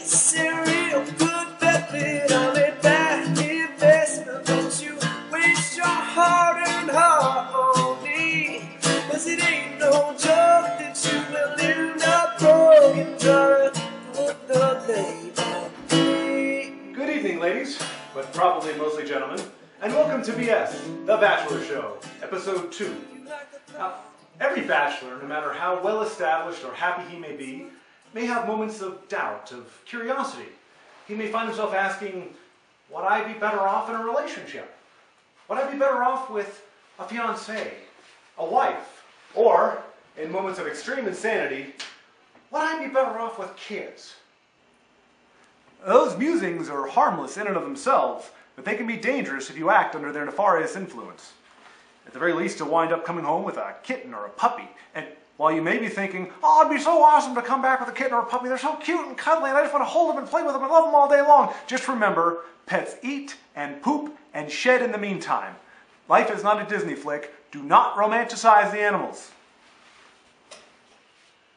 It's a real good bet on a bad investment. Don't you waste your hard-earned heart on me, 'cause it ain't no joke that you will end up broke and try to put the blame on me. Good evening, ladies, but probably mostly gentlemen, and welcome to BS, The Bachelor Show, Episode 2. Now, every bachelor, no matter how well established or happy he may be, may have moments of doubt, of curiosity. He may find himself asking, would I be better off in a relationship? Would I be better off with a fiancé, a wife? Or, in moments of extreme insanity, would I be better off with kids? Those musings are harmless in and of themselves, but they can be dangerous if you act under their nefarious influence. At the very least, you'll wind up coming home with a kitten or a puppy, and while you may be thinking, oh, it'd be so awesome to come back with a kitten or a puppy, they're so cute and cuddly, and I just want to hold them and play with them and love them all day long. Just remember, pets eat and poop and shed in the meantime. Life is not a Disney flick. Do not romanticize the animals.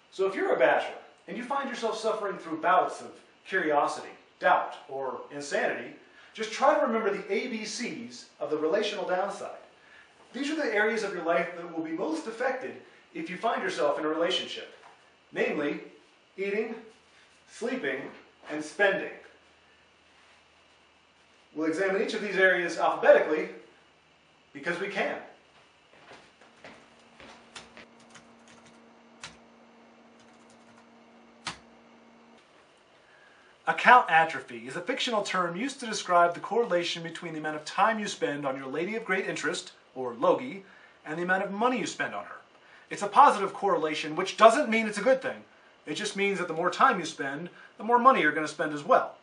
So if you're a bachelor and you find yourself suffering through bouts of curiosity, doubt, or insanity, just try to remember the ABCs of the relational downside. These are the areas of your life that will be most affected if you find yourself in a relationship, namely eating, sleeping, and spending. We'll examine each of these areas alphabetically because we can. Account atrophy is a fictional term used to describe the correlation between the amount of time you spend on your lady of great interest, or logie, and the amount of money you spend on her. It's a positive correlation, which doesn't mean it's a good thing. It just means that the more time you spend, the more money you're going to spend as well.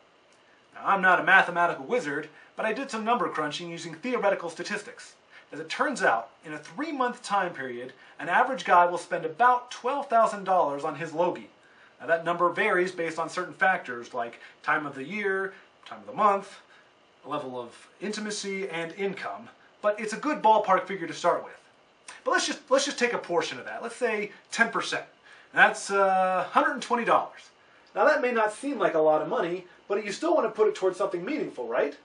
Now, I'm not a mathematical wizard, but I did some number crunching using theoretical statistics. As it turns out, in a 3-month time period, an average guy will spend about $12,000 on his logie. Now, that number varies based on certain factors like time of the year, time of the month, level of intimacy, and income, but it's a good ballpark figure to start with. But let's just take a portion of that. Let's say 10%. That's $120. Now that may not seem like a lot of money, but you still want to put it towards something meaningful, right?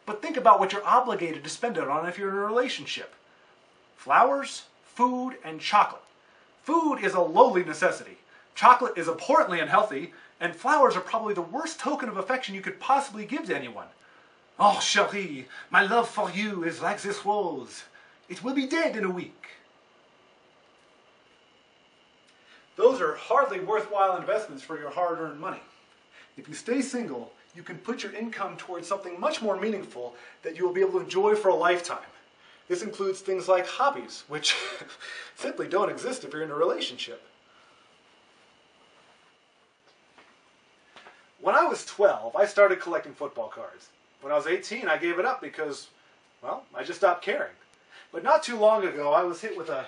But think about what you're obligated to spend it on if you're in a relationship. Flowers, food, and chocolate. Food is a lowly necessity. Chocolate is abhorrently unhealthy, and flowers are probably the worst token of affection you could possibly give to anyone. Oh, chérie, my love for you is like this rose. It will be dead in a week. Those are hardly worthwhile investments for your hard-earned money. If you stay single, you can put your income towards something much more meaningful that you will be able to enjoy for a lifetime. This includes things like hobbies, which simply don't exist if you're in a relationship. When I was 12, I started collecting football cards. When I was 18, I gave it up because, well, I just stopped caring. But not too long ago, I was hit with a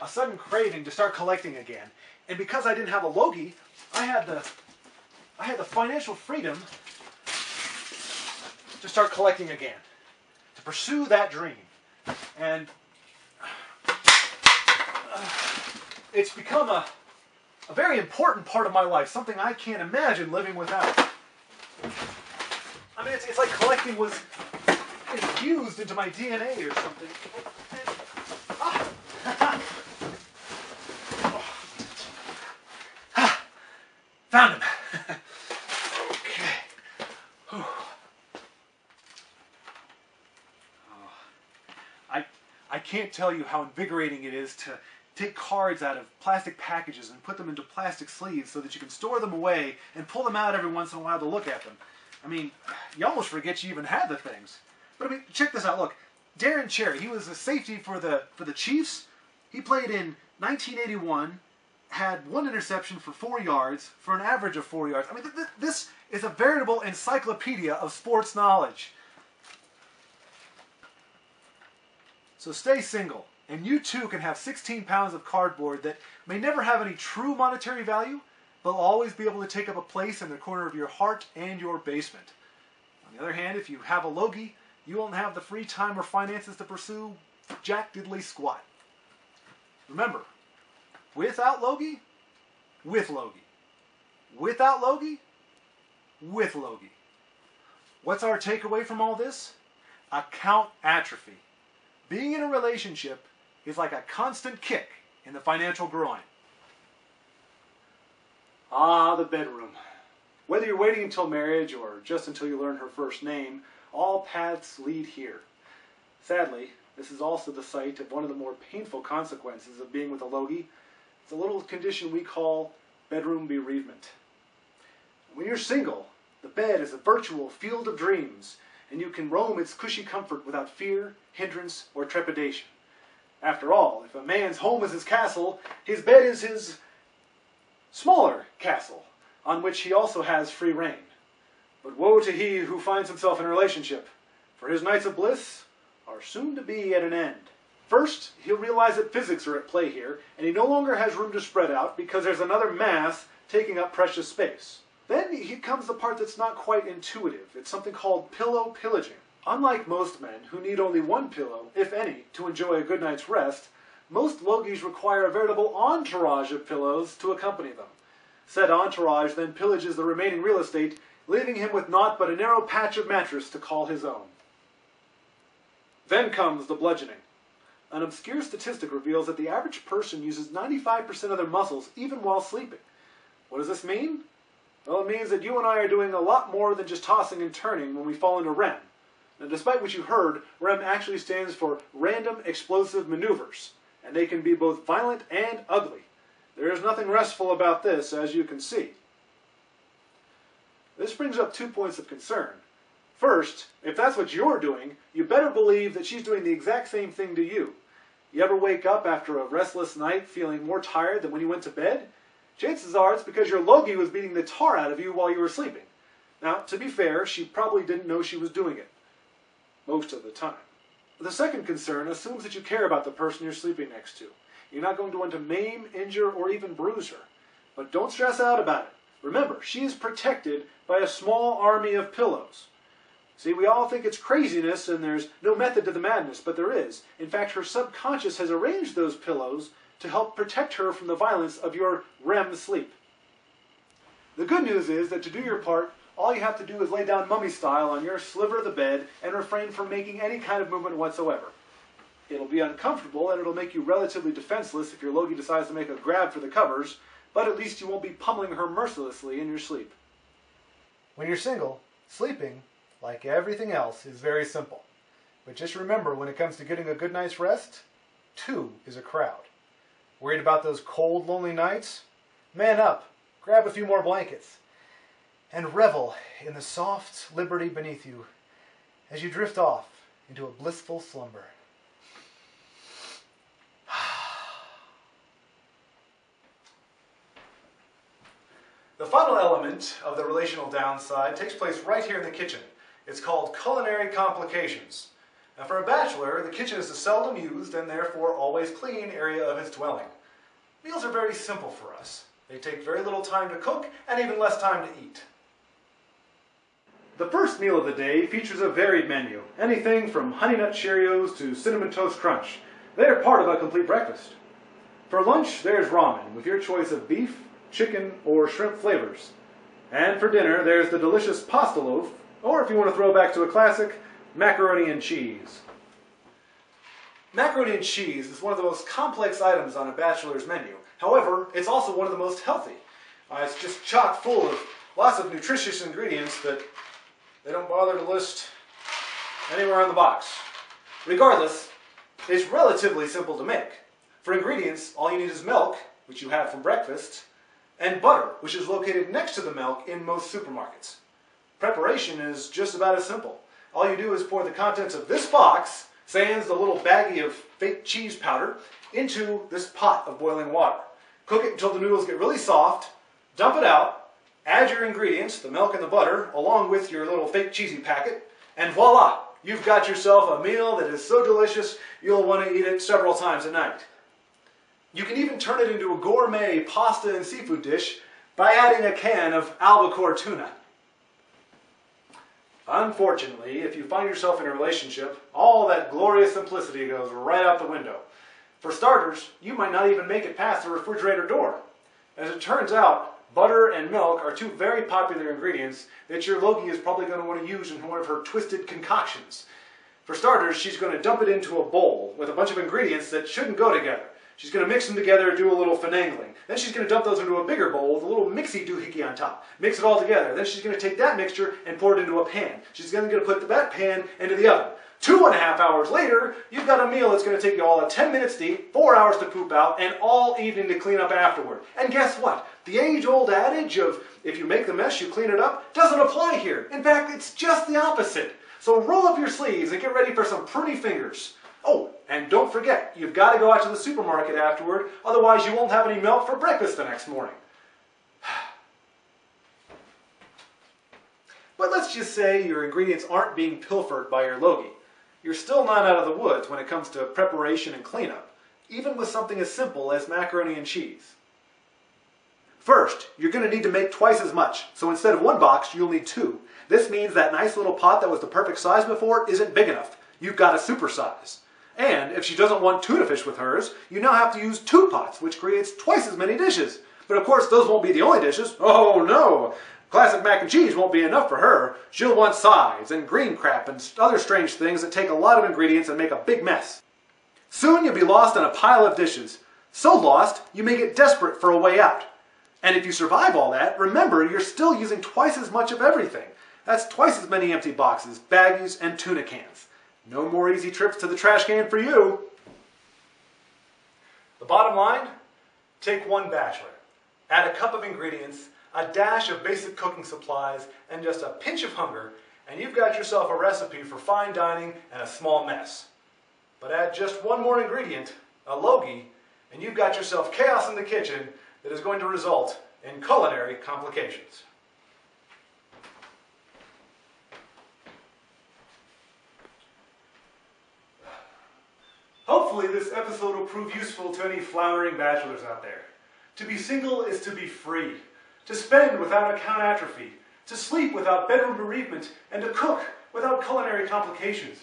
sudden craving to start collecting again. And because I didn't have a logie, I had the financial freedom to start collecting again, to pursue that dream. And it's become a very important part of my life, something I can't imagine living without. I mean, it's like collecting was infused into my DNA or something. Found him. Okay. I can't tell you how invigorating it is to take cards out of plastic packages and put them into plastic sleeves so that you can store them away and pull them out every once in a while to look at them. I mean, you almost forget you even had the things. But I mean, check this out. Look, Darren Cherry, he was a safety for the Chiefs. He played in 1981, had 1 interception for 4 yards, for an average of 4 yards. I mean, this is a veritable encyclopedia of sports knowledge. So stay single, and you too can have 16 pounds of cardboard that may never have any true monetary value, but will always be able to take up a place in the corner of your heart and your basement. On the other hand, if you have a logie, you won't have the free time or finances to pursue jack diddly squat. Remember, without logie, with logie. Without logie, with Logie. What's our takeaway from all this? Account atrophy. Being in a relationship is like a constant kick in the financial groin. Ah, the bedroom. Whether you're waiting until marriage or just until you learn her first name, all paths lead here. Sadly, this is also the site of one of the more painful consequences of being with a Logie. It's a little condition we call bedroom bereavement. When you're single, the bed is a virtual field of dreams, and you can roam its cushy comfort without fear, hindrance, or trepidation. After all, if a man's home is his castle, his bed is his smaller castle, on which he also has free reign. But woe to he who finds himself in a relationship, for his nights of bliss are soon to be at an end. First, he'll realize that physics are at play here, and he no longer has room to spread out because there's another mass taking up precious space. Then comes the part that's not quite intuitive. It's something called pillow pillaging. Unlike most men, who need only one pillow, if any, to enjoy a good night's rest, most Logies require a veritable entourage of pillows to accompany them. Said entourage then pillages the remaining real estate, leaving him with naught but a narrow patch of mattress to call his own. Then comes the bludgeoning. An obscure statistic reveals that the average person uses 95% of their muscles even while sleeping. What does this mean? Well, it means that you and I are doing a lot more than just tossing and turning when we fall into REM. Now, despite what you heard, REM actually stands for Random Explosive Maneuvers, and they can be both violent and ugly. There is nothing restful about this, as you can see. This brings up 2 points of concern. First, if that's what you're doing, you better believe that she's doing the exact same thing to you. You ever wake up after a restless night feeling more tired than when you went to bed? Chances are it's because your Logie was beating the tar out of you while you were sleeping. Now, to be fair, she probably didn't know she was doing it. Most of the time. The second concern assumes that you care about the person you're sleeping next to. You're not going to want to maim, injure, or even bruise her. But don't stress out about it. Remember, she is protected by a small army of pillows. See, we all think it's craziness and there's no method to the madness, but there is. In fact, her subconscious has arranged those pillows to help protect her from the violence of your REM sleep. The good news is that to do your part, all you have to do is lay down mummy style on your sliver of the bed and refrain from making any kind of movement whatsoever. It'll be uncomfortable and it'll make you relatively defenseless if your Logie decides to make a grab for the covers, but at least you won't be pummeling her mercilessly in your sleep. When you're single, sleeping, like everything else, is very simple. But just remember, when it comes to getting a good night's rest, 2 is a crowd. Worried about those cold, lonely nights? Man up, grab a few more blankets, and revel in the soft liberty beneath you as you drift off into a blissful slumber. The final element of the relational downside takes place right here in the kitchen. It's called culinary complications. Now, for a bachelor, the kitchen is a seldom used and therefore always clean area of his dwelling. Meals are very simple for us. They take very little time to cook and even less time to eat. The first meal of the day features a varied menu, anything from Honey Nut Cheerios to Cinnamon Toast Crunch. They're part of a complete breakfast. For lunch, there's ramen with your choice of beef, chicken, or shrimp flavors. And for dinner, there's the delicious pasta loaf, or if you want to throw back to a classic, macaroni and cheese. Macaroni and cheese is one of the most complex items on a bachelor's menu. However, it's also one of the most healthy. It's just chock full of lots of nutritious ingredients that they don't bother to list anywhere on the box. Regardless, it's relatively simple to make. For ingredients, all you need is milk, which you have from breakfast, and butter, which is located next to the milk in most supermarkets. Preparation is just about as simple. All you do is pour the contents of this box, sans the little baggie of fake cheese powder, into this pot of boiling water. Cook it until the noodles get really soft, dump it out, add your ingredients, the milk and the butter, along with your little fake cheesy packet, and voila! You've got yourself a meal that is so delicious you'll want to eat it several times a night. You can even turn it into a gourmet pasta and seafood dish by adding a can of albacore tuna. Unfortunately, if you find yourself in a relationship, all that glorious simplicity goes right out the window. For starters, you might not even make it past the refrigerator door. As it turns out, Butter and milk are two very popular ingredients that your Logie is probably going to want to use in one of her twisted concoctions. For starters, she's going to dump it into a bowl with a bunch of ingredients that shouldn't go together. She's going to mix them together, do a little finagling. Then she's going to dump those into a bigger bowl with a little mixy doohickey on top. Mix it all together. Then she's going to take that mixture and pour it into a pan. She's then going to put that pan into the oven. 2.5 hours later, you've got a meal that's going to take you all of 10 minutes to eat, 4 hours to poop out, and all evening to clean up afterward. And guess what? The age-old adage of if you make the mess, you clean it up doesn't apply here. In fact, it's just the opposite. So roll up your sleeves and get ready for some pretty fingers. Oh, and don't forget, you've got to go out to the supermarket afterward, otherwise you won't have any milk for breakfast the next morning. But let's just say your ingredients aren't being pilfered by your Logie. You're still not out of the woods when it comes to preparation and cleanup, even with something as simple as macaroni and cheese. First, you're going to need to make twice as much, so instead of 1 box, you'll need 2. This means that nice little pot that was the perfect size before isn't big enough. You've got to supersize. And if she doesn't want tuna fish with hers, you now have to use 2 pots, which creates twice as many dishes. But of course, those won't be the only dishes. Oh no! Classic mac and cheese won't be enough for her. She'll want sides and green crap and other strange things that take a lot of ingredients and make a big mess. Soon you'll be lost in a pile of dishes. So lost, you may get desperate for a way out. And if you survive all that, remember you're still using twice as much of everything. That's twice as many empty boxes, baggies, and tuna cans. No more easy trips to the trash can for you. The bottom line, take 1 Bachelor. Add a cup of ingredients, a dash of basic cooking supplies, and just a pinch of hunger, and you've got yourself a recipe for fine dining and a small mess. But add just 1 more ingredient, a Logie, and you've got yourself chaos in the kitchen that is going to result in culinary complications. Hopefully this episode will prove useful to any floundering bachelors out there. To be single is to be free, to spend without account atrophy, to sleep without bedroom bereavement, and to cook without culinary complications.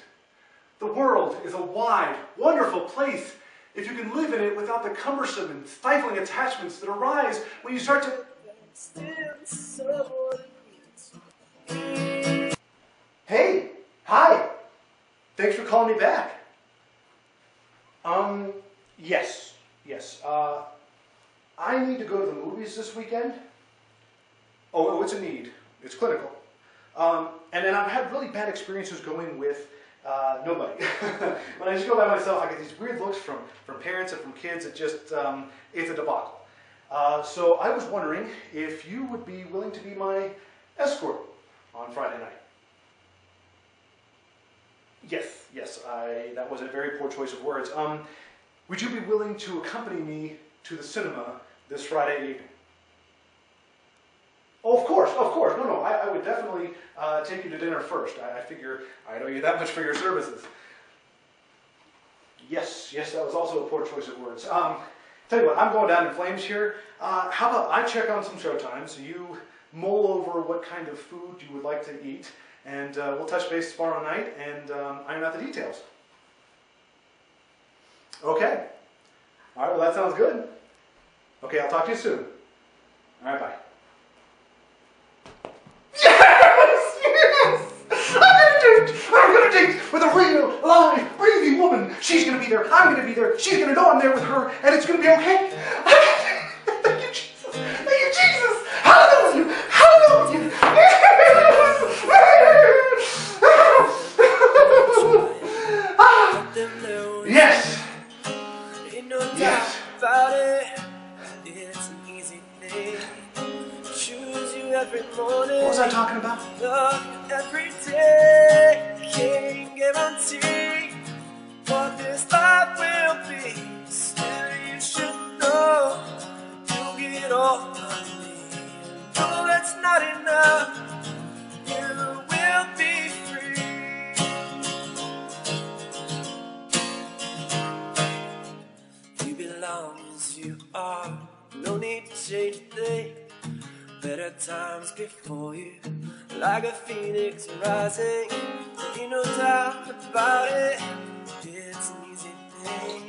The world is a wide, wonderful place if you can live in it without the cumbersome and stifling attachments that arise when you start to... Hey! Hi! Thanks for calling me back. Yes. I need to go to the movies this weekend. Oh, it's a need. It's clinical. And then I've had really bad experiences going with nobody. When I just go by myself, I get these weird looks from parents and from kids. It just, it's a debacle. So I was wondering if you would be willing to be my escort on Friday night. Yes, that was a very poor choice of words. Would you be willing to accompany me to the cinema this Friday evening? Oh, of course. No, I would definitely take you to dinner first. I figure I owe you that much for your services. Yes, that was also a poor choice of words. Tell you what, I'm going down in flames here. How about I check on some showtimes, you mull over what kind of food you would like to eat, and we'll touch base tomorrow night and iron out the details. Okay. All right, well, that sounds good. Okay, I'll talk to you soon. All right, bye. Yes! I'm gonna date with a real, live, breathing woman. She's gonna be there, I'm gonna be there, she's gonna know I'm there with her, and it's gonna be okay. Thank you, Jesus. Thank you, Jesus. Hallelujah. Hallelujah. Yes. Yes. What was I talking about? Every day can't guarantee what this life will be. Still, you should know you'll get all of me. No, that's not enough. You will be free. You belong as you are. No need to change a thing. Better times before you, like a phoenix rising. Ain't no doubt about it. It's an easy thing.